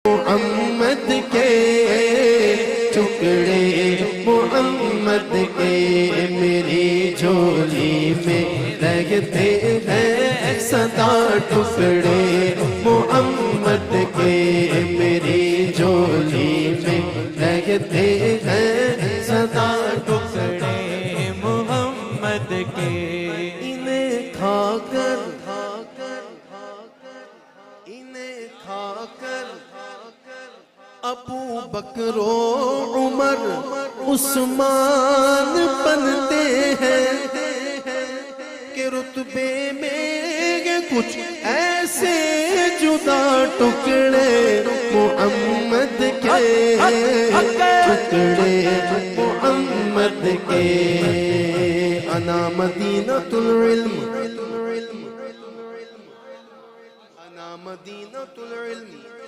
محمد کے ٹکڑے محمد کے میری جھولی میں رہتے ہیں سدا ٹکڑے محمد کے میری جھولی میں رہتے ہیں سدا ٹکڑے محمد کے انہیں کھا کر ابو بکر و عمر عثمان بنتے ہیں کہ رتبے میں کچھ ایسے جدا ٹکڑے محمد کے ٹکڑے محمد کے انا مدینۃ العلم انا مدینۃ العلم